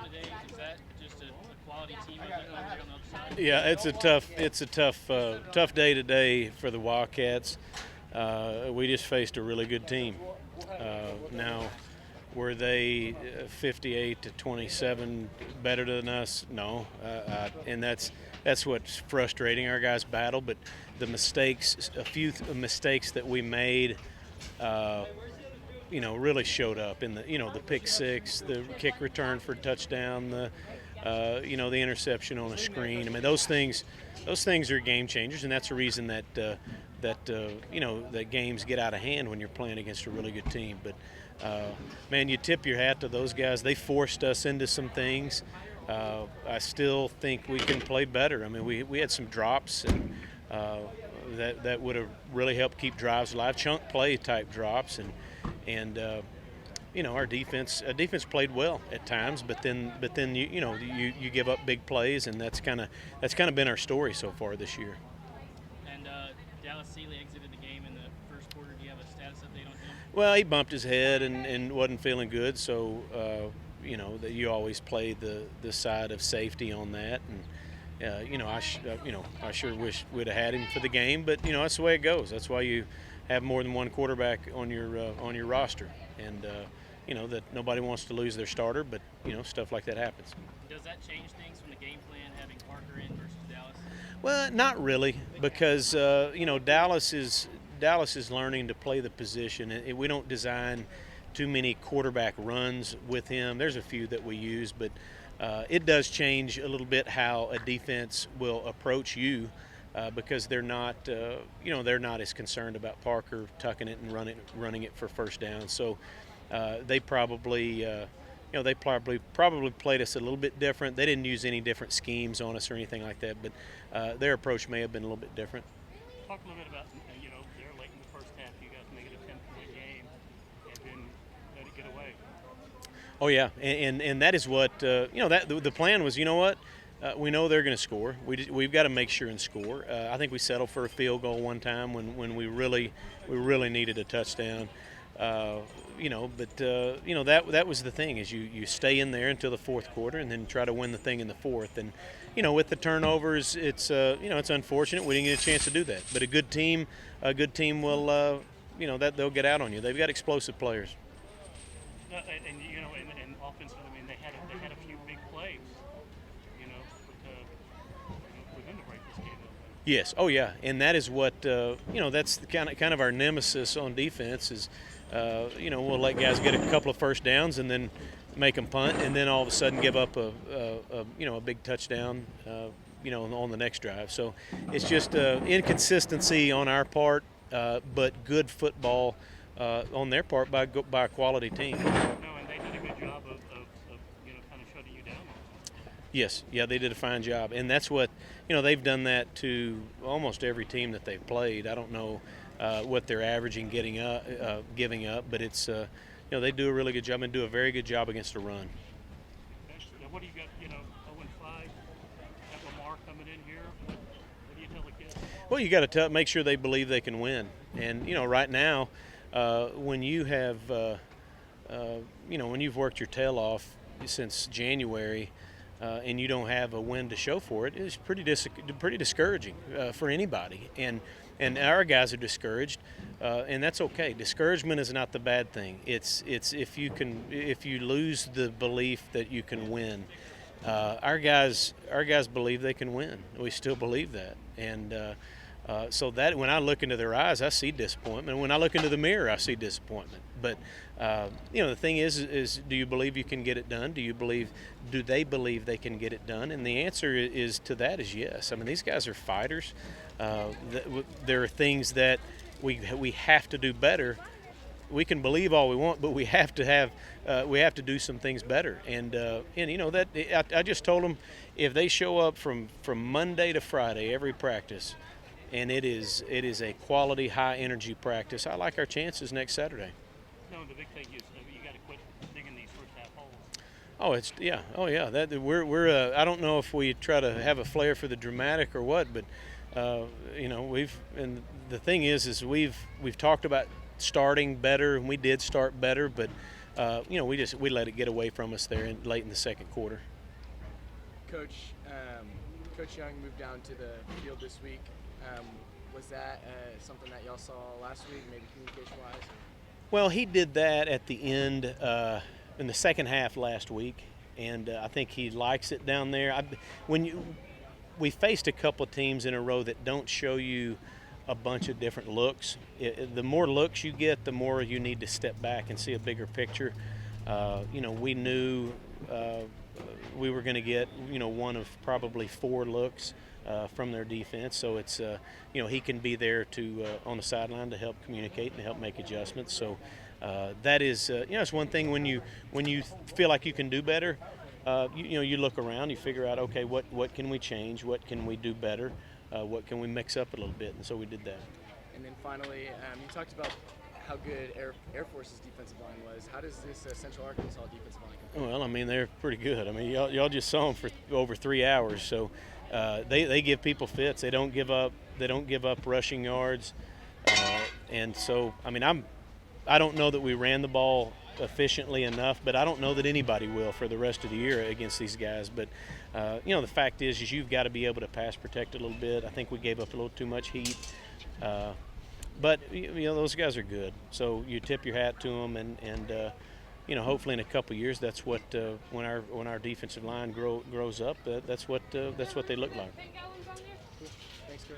on today? Is that just a quality team over there on the other side? Yeah, tough day today for the Wildcats. We just faced a really good team. Now, were they 58 to 27 better than us? No, and that's what's frustrating. Our guys battle, but the mistakes, a few mistakes that we made, really showed up in the pick six, the kick return for a touchdown, the interception on a screen. I mean, those things are game changers, and that's the reason that that games get out of hand when you're playing against a really good team. But man, you tip your hat to those guys. They forced us into some things. I still think we can play better. I mean, we had some drops, and that would have really helped keep drives alive. Chunk play type drops, and our defense played well at times, but then you give up big plays, and that's kind of been our story so far this year. And Dallas Seeley exited the game in the first quarter. Do you have a status update on him? Well, he bumped his head and wasn't feeling good, so that you always play the side of safety on that, and I sure wish we'd have had him for the game, but that's the way it goes. That's why you have more than one quarterback on your roster, and that nobody wants to lose their starter, but stuff like that happens. Does that change things from the game plan, having Parker in versus Dallas? Well, not really, because Dallas is learning to play the position, and we don't design too many quarterback runs with him. There's a few that we use, but it does change a little bit how a defense will approach you. Because they're not as concerned about Parker tucking it and running it for first down. So they probably played us a little bit different. They didn't use any different schemes on us or anything like that, but their approach may have been a little bit different. Talk a little bit about they're late in the first half. You guys make it a 10-point game, and then let it get away. Oh yeah, and that is what that the plan was. You know what? We know they're going to score. We've got to make sure and score. I think we settled for a field goal one time when we really needed a touchdown. That was the thing, is you stay in there until the fourth quarter and then try to win the thing in the fourth. And with the turnovers, it's unfortunate we didn't get a chance to do that. But a good team will that they'll get out on you. They've got explosive players. And offensively, I mean, they had a few big plays. For them to break this game up. Yes. Oh, yeah. And that is what that's the kind of our nemesis on defense is, we'll let guys get a couple of first downs and then make them punt, and then all of a sudden give up a big touchdown, on the next drive. So it's just inconsistency on our part, but good football on their part by a quality team. No, and they did a good job of kind of shutting you down. Yes, yeah, they did a fine job, and that's what they've done that to almost every team that they've played. I don't know what they're averaging giving up, but it's they do a really good job and do a very good job against the run. What do you got? 0-5. Got Lamar coming in here. What do you tell the kids? Well, you got to make sure they believe they can win, and right now, when you have when you've worked your tail off since January. And you don't have a win to show for it, is pretty discouraging for anybody. And our guys are discouraged, and that's okay. Discouragement is not the bad thing. It's if you lose the belief that you can win. Our guys believe they can win. We still believe that, and so that when I look into their eyes, I see disappointment. When I look into the mirror, I see disappointment. But the thing is do you believe you can get it done? Do they believe they can get it done? And the answer is yes. I mean, these guys are fighters. There are things that we have to do better. We can believe all we want, but we have to do some things better. And I just told them, if they show up from Monday to Friday every practice, and it is a quality, high energy practice, I like our chances next Saturday. No, the big thing is you got to quit digging these first half holes. That we're I don't know if we try to have a flair for the dramatic or what, but and the thing is we've talked about starting better, and we did start better, but we let it get away from us there late in the second quarter. Coach Young moved down to the field this week. Was that something that y'all saw last week, maybe communication-wise? Well, he did that at the end in the second half last week, and I think he likes it down there. We faced a couple of teams in a row that don't show you a bunch of different looks. The more looks you get, the more you need to step back and see a bigger picture. We knew we were going to get one of probably 4 looks from their defense, so it's he can be there to on the sideline to help communicate and help make adjustments. So that is it's one thing when you feel like you can do better. You look around, you figure out, okay, what can we change, what can we do better, what can we mix up a little bit, and so we did that. And then finally, you talked about how good Air Force's defensive line was. How does this Central Arkansas defensive line compare? Well, I mean, they're pretty good. I mean, y'all just saw them for over 3 hours, so they give people fits. They don't give up rushing yards, and so I mean, I don't know that we ran the ball efficiently enough, but I don't know that anybody will for the rest of the year against these guys. But the fact is you've got to be able to pass protect a little bit. I think we gave up a little too much heat, but those guys are good. So you tip your hat to them, and hopefully in a couple of years, that's what when our defensive line grows up, that's what they look like. Cool. Thanks, Coach.